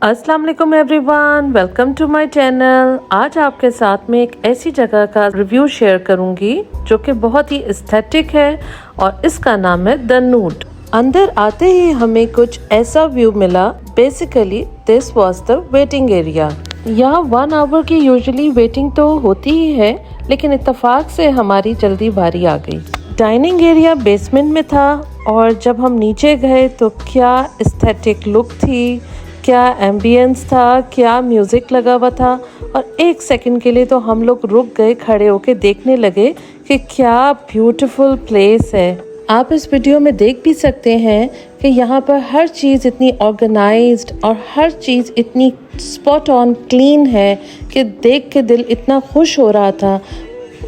अस्सलाम वालेकुम everyone, welcome to my channel. आज आपके साथ में एक ऐसी जगह का रिव्यू शेयर करूंगी जो कि बहुत ही एस्थेटिक है और इसका नाम है द नूड। अंदर आते ही हमें कुछ ऐसा व्यू मिला। Basically this was the waiting area. यहाँ 1 आवर की यूजुअली वेटिंग तो होती ही है, लेकिन इत्तेफाक से हमारी जल्दी बारी आ गई। डाइनिंग एरिया बेसमेंट में था और जब हम नीचे गए तो क्या एस्थेटिक लुक थी, क्या एम्बियंस था, क्या म्यूज़िक लगा हुआ था। और एक सेकंड के लिए तो हम लोग रुक गए, खड़े होके देखने लगे कि क्या ब्यूटीफुल प्लेस है। आप इस वीडियो में देख भी सकते हैं कि यहाँ पर हर चीज़ इतनी ऑर्गेनाइज्ड और हर चीज़ इतनी स्पॉट ऑन क्लीन है कि देख के दिल इतना खुश हो रहा था।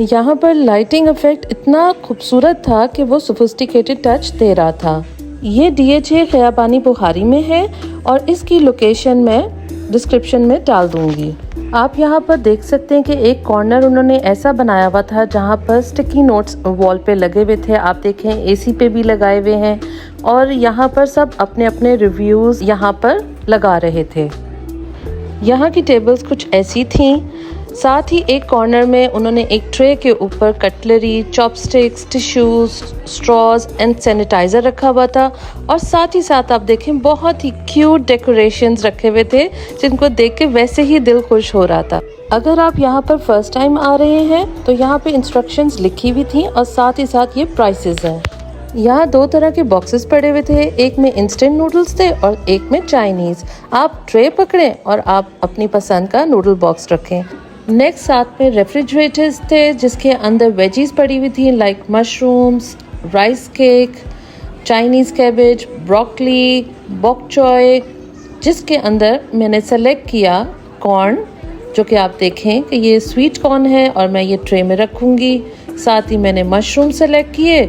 यहाँ पर लाइटिंग इफेक्ट इतना खूबसूरत था कि वो सोफिस्टिकेटेड टच दे रहा था। ये DHA खयाबानी बुखारी में है और इसकी लोकेशन मैं डिस्क्रिप्शन में डाल दूंगी। आप यहाँ पर देख सकते हैं कि एक कॉर्नर उन्होंने ऐसा बनाया हुआ था जहाँ पर स्टिकी नोट्स वॉल पे लगे हुए थे। आप देखें AC पे भी लगाए हुए हैं और यहाँ पर सब अपने अपने रिव्यूज़ यहाँ पर लगा रहे थे। यहाँ की टेबल्स कुछ ऐसी थीं। साथ ही एक कॉर्नर में उन्होंने एक ट्रे के ऊपर cutlery, chopsticks, tissues, straws and sanitiser रखा हुआ था। और साथ ही साथ आप देखें बहुत ही क्यूट डेकोरेशंस रखे हुए थे जिनको देख के वैसे ही दिल खुश हो रहा था। अगर आप यहाँ पर फर्स्ट टाइम आ रहे हैं तो यहाँ पे इंस्ट्रक्शंस लिखी हुई थी और साथ ही साथ ये प्राइसेस हैं। यहाँ 2 तरह के बॉक्सेस पड़े हुए थे, एक में इंस्टेंट नूडल्स थे और एक में चाइनीज़। आप ट्रे पकड़ें और आप अपनी पसंद का नूडल बॉक्स रखें। नेक्स्ट साथ में रेफ्रिजरेटर्स थे जिसके अंदर वेजीज पड़ी हुई थी like mushrooms, rice cake, Chinese cabbage, broccoli, bok choy, जिसके अंदर मैंने सेलेक्ट किया कॉर्न, जो कि आप देखें कि ये स्वीट कॉर्न है और मैं ये ट्रे में रखूँगी। साथ ही मैंने मशरूम सेलेक्ट किए।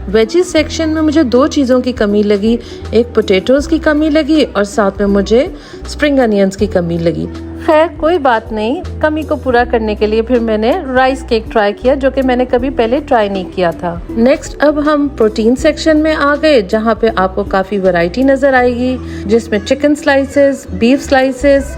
वेजीज सेक्शन में मुझे 2 चीज़ों की कमी लगी, एक पोटैटोज़ की कमी लगी और साथ में मुझे स्प्रिंग अनियंस की कमी लगी। खैर कोई बात नहीं, कमी को पूरा करने के लिए फिर मैंने राइस केक ट्राई किया जो कि मैंने कभी पहले ट्राई नहीं किया था। नेक्स्ट अब हम प्रोटीन सेक्शन में आ गए जहाँ पे आपको काफ़ी वैरायटी नज़र आएगी, जिसमें chicken slices, beef slices,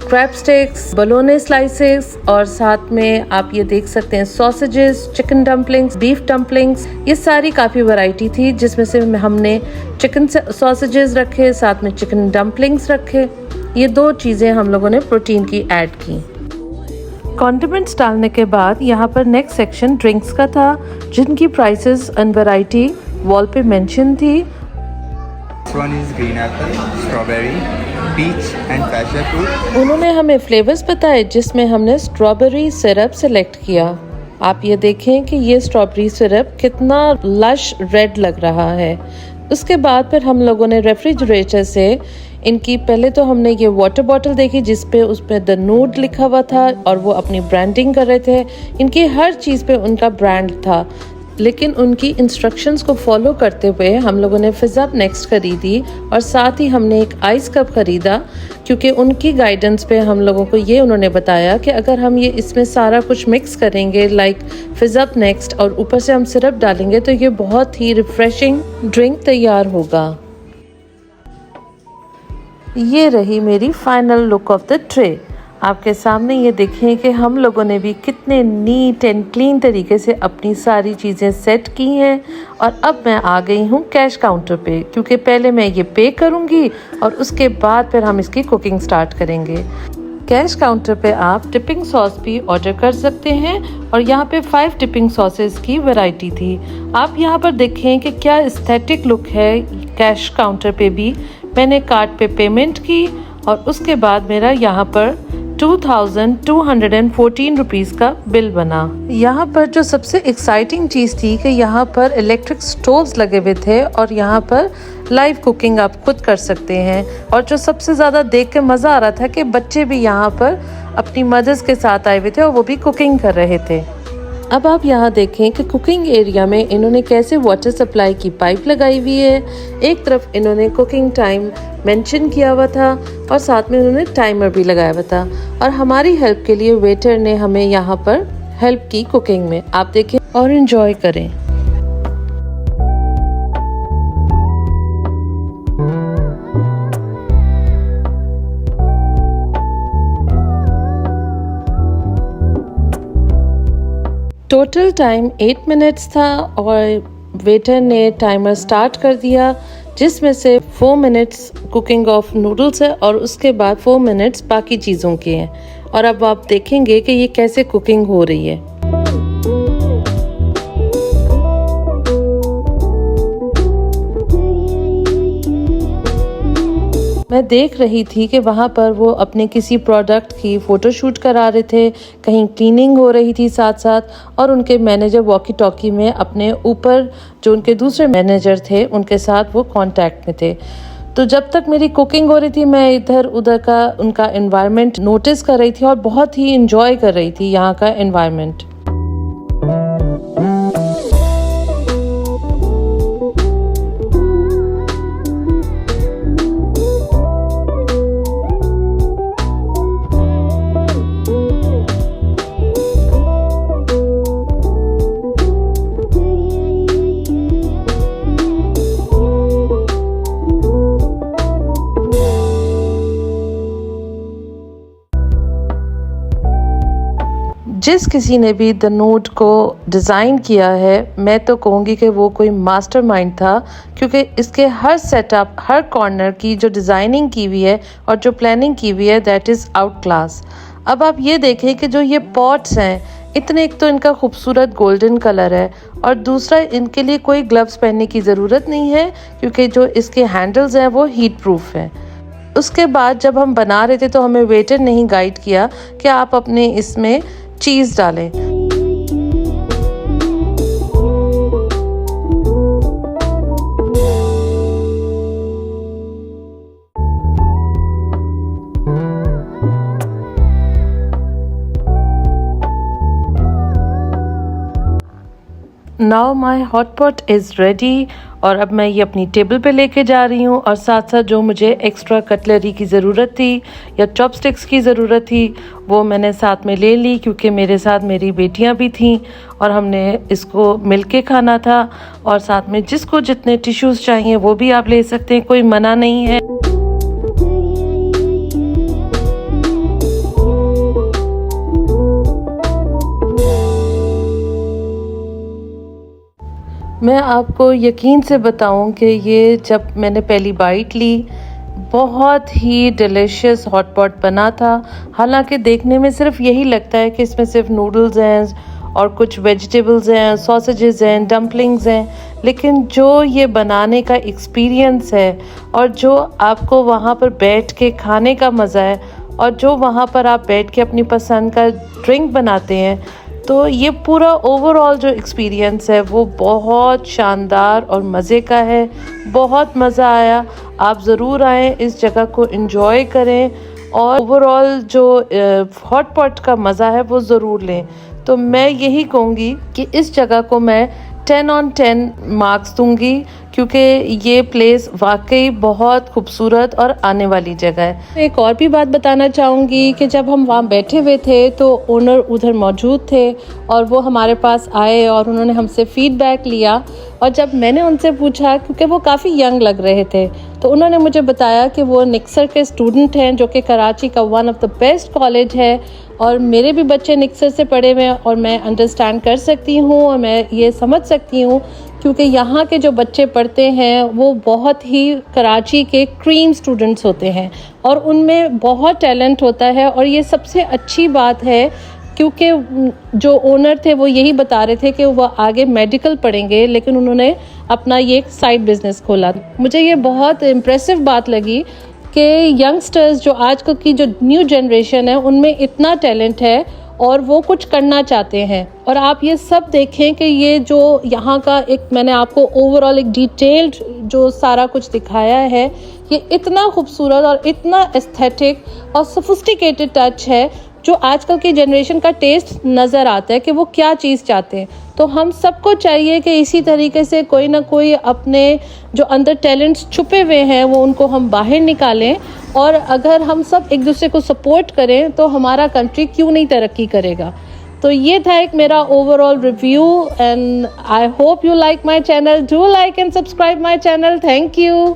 crab sticks, bologna slices और साथ में आप ये देख सकते हैं sausages, chicken dumplings, beef dumplings. ये सारी काफ़ी वैरायटी थी जिसमें से हमने चिकन सॉसेजेस रखे, साथ में चिकन डम्पलिंग्स रखे। ये 2 चीज़ें हम लोगों ने प्रोटीन की ऐड की। कॉन्डिमेंट्स डालने के बाद यहाँ पर नेक्स्ट सेक्शन ड्रिंक्स का था जिनकी प्राइसेस एंड वैरायटी वॉल पे मेंशन थी। One is green apple, strawberry, peach and passion fruit. उन्होंने हमें फ्लेवर्स बताए जिसमें हमने स्ट्रॉबेरी सिरप सेलेक्ट किया। आप ये देखें कि ये स्ट्रॉबेरी सिरप कितना लश रेड लग रहा है। उसके बाद फिर हम लोगों ने रेफ्रिजरेटर से इनकी पहले तो हमने ये वाटर बॉटल देखी जिसपे उसपे द नूड लिखा हुआ था और वो अपनी ब्रांडिंग कर रहे थे। इनकी हर चीज़ पे उनका ब्रांड था, लेकिन उनकी इंस्ट्रक्शंस को फॉलो करते हुए हम लोगों ने फिज़ अप नेक्स्ट खरीदी और साथ ही हमने एक आइस कप खरीदा क्योंकि उनकी गाइडेंस पे हम लोगों को ये उन्होंने बताया कि अगर हम ये इसमें सारा कुछ मिक्स करेंगे लाइक फिज़ अप नेक्स्ट और ऊपर से हम सिरप डालेंगे तो ये बहुत ही रिफ्रेशिंग ड्रिंक तैयार होगा। ये रही मेरी final look of the tray. आपके सामने ये देखें कि हम लोगों ने भी कितने नीट एंड क्लीन तरीके से अपनी सारी चीज़ें सेट की हैं। और अब मैं आ गई हूँ कैश काउंटर पे क्योंकि पहले मैं ये पे करूँगी और उसके बाद फिर हम इसकी कुकिंग स्टार्ट करेंगे। कैश काउंटर पे आप डिपिंग सॉस भी ऑर्डर कर सकते हैं और यहाँ पे 5 डिपिंग सॉसेस की वैरायटी थी। आप यहाँ पर देखें कि क्या एस्थेटिक लुक है। कैश काउंटर पे भी मैंने कार्ड पे पेमेंट की और उसके बाद मेरा यहाँ पर 2214 रुपीज़ का बिल बना। यहाँ पर जो सबसे एक्साइटिंग चीज़ थी कि यहाँ पर इलेक्ट्रिक स्टोव्स लगे हुए थे और यहाँ पर लाइव कुकिंग आप खुद कर सकते हैं। और जो सबसे ज़्यादा देख के मज़ा आ रहा था कि बच्चे भी यहाँ पर अपनी मदर्स के साथ आए हुए थे और वो भी कुकिंग कर रहे थे। अब आप यहाँ देखें कि कुकिंग एरिया में इन्होंने कैसे वाटर सप्लाई की पाइप लगाई हुई है। एक तरफ इन्होंने कुकिंग टाइम मेंशन किया हुआ था और साथ में उन्होंने टाइमर भी लगाया हुआ था और हमारी हेल्प के लिए वेटर ने हमें यहाँ पर हेल्प की कुकिंग में। आप देखें और एंजॉय करें। टोटल टाइम 8 मिनट्स था और वेटर ने टाइमर स्टार्ट कर दिया, जिसमें से 4 मिनट्स कुकिंग ऑफ नूडल्स है और उसके बाद 4 मिनट्स बाकी चीज़ों के हैं। और अब आप देखेंगे कि ये कैसे कुकिंग हो रही है। मैं देख रही थी कि वहाँ पर वो अपने किसी प्रोडक्ट की फ़ोटोशूट करा रहे थे, कहीं क्लीनिंग हो रही थी साथ साथ, और उनके मैनेजर वॉकी टॉकी में अपने ऊपर जो उनके दूसरे मैनेजर थे उनके साथ वो कांटेक्ट में थे। तो जब तक मेरी कुकिंग हो रही थी मैं इधर उधर का उनका एनवायरनमेंट नोटिस कर रही थी और बहुत ही इंजॉय कर रही थी यहाँ का एनवायरनमेंट। जिस किसी ने भी द नूड को डिज़ाइन किया है, मैं तो कहूँगी कि वो कोई मास्टरमाइंड था, क्योंकि इसके हर सेटअप, हर कॉर्नर की जो डिज़ाइनिंग की हुई है और जो प्लानिंग की हुई है, दैट इज़ आउट क्लास। अब आप ये देखें कि जो ये पॉट्स हैं, इतने, एक तो इनका खूबसूरत गोल्डन कलर है और दूसरा इनके लिए कोई ग्लव्स पहनने की ज़रूरत नहीं है, क्योंकि जो इसके हैंडल्स हैं वो हीट प्रूफ हैं। उसके बाद जब हम बना रहे थे तो हमें वेटर ने ही गाइड किया कि आप अपने इसमें चीज़ डालें। Now my hot pot is ready और अब मैं ये अपनी टेबल पे लेके जा रही हूँ और साथ साथ जो मुझे एक्स्ट्रा कटलरी की ज़रूरत थी या चॉपस्टिक्स की ज़रूरत थी वो मैंने साथ में ले ली, क्योंकि मेरे साथ मेरी बेटियाँ भी थीं और हमने इसको मिलके खाना था। और साथ में जिसको जितने टिश्यूज़ चाहिए वो भी आप ले सकते हैं, कोई मना नहीं है। मैं आपको यकीन से बताऊं कि ये जब मैंने पहली बाइट ली, बहुत ही डिलीशियस हॉट पॉट बना था। हालांकि देखने में सिर्फ यही लगता है कि इसमें सिर्फ नूडल्स हैं और कुछ वेजिटेबल्स हैं, सॉसेजेस हैं, डम्पलिंग्स हैं, लेकिन जो ये बनाने का एक्सपीरियंस है और जो आपको वहाँ पर बैठ के खाने का मज़ा है और जो वहाँ पर आप बैठ के अपनी पसंद का ड्रिंक बनाते हैं, तो ये पूरा ओवरऑल जो एक्सपीरियंस है वो बहुत शानदार और मज़े का है। बहुत मज़ा आया। आप ज़रूर आएँ, इस जगह को एंजॉय करें और ओवरऑल जो हॉट पॉट का मज़ा है वो ज़रूर लें। तो मैं यही कहूँगी कि इस जगह को मैं 10 on 10 मार्क्स दूंगी, क्योंकि ये प्लेस वाकई बहुत खूबसूरत और आने वाली जगह है। एक और भी बात बताना चाहूँगी कि जब हम वहाँ बैठे हुए थे तो ओनर उधर मौजूद थे और वो हमारे पास आए और उन्होंने हमसे फ़ीडबैक लिया। और जब मैंने उनसे पूछा, क्योंकि वो काफ़ी यंग लग रहे थे, तो उन्होंने मुझे बताया कि वो निक्सर के स्टूडेंट हैं, जो कि कराची का one of the best college है। और मेरे भी बच्चे निक्सर से पढ़े हुए हैं और मैं अंडरस्टैंड कर सकती हूँ और मैं ये समझ सकती हूँ, क्योंकि यहाँ के जो बच्चे पढ़ते हैं वो बहुत ही कराची के क्रीम स्टूडेंट्स होते हैं और उनमें बहुत टैलेंट होता है। और ये सबसे अच्छी बात है, क्योंकि जो ओनर थे वो यही बता रहे थे कि वो आगे मेडिकल पढ़ेंगे, लेकिन उन्होंने अपना ये एक साइड बिजनेस खोला। मुझे ये बहुत इम्प्रेसिव बात लगी कि यंगस्टर्स, जो आजकल की जो न्यू जनरेशन है, उनमें इतना टैलेंट है और वो कुछ करना चाहते हैं। और आप ये सब देखें कि ये जो यहाँ का एक, मैंने आपको ओवरऑल एक डिटेल्ड जो सारा कुछ दिखाया है, ये इतना खूबसूरत और इतना एस्थेटिक और सोफिस्टिकेटेड टच है, जो आजकल की जनरेशन का टेस्ट नज़र आता है कि वो क्या चीज़ चाहते हैं। तो हम सबको चाहिए कि इसी तरीके से कोई ना कोई अपने जो अंदर टैलेंट्स छुपे हुए हैं वो उनको हम बाहर निकालें, और अगर हम सब एक दूसरे को सपोर्ट करें तो हमारा कंट्री क्यों नहीं तरक्की करेगा। तो ये था एक मेरा overall review and I hope you like my channel. Do like and subscribe my channel. Thank you.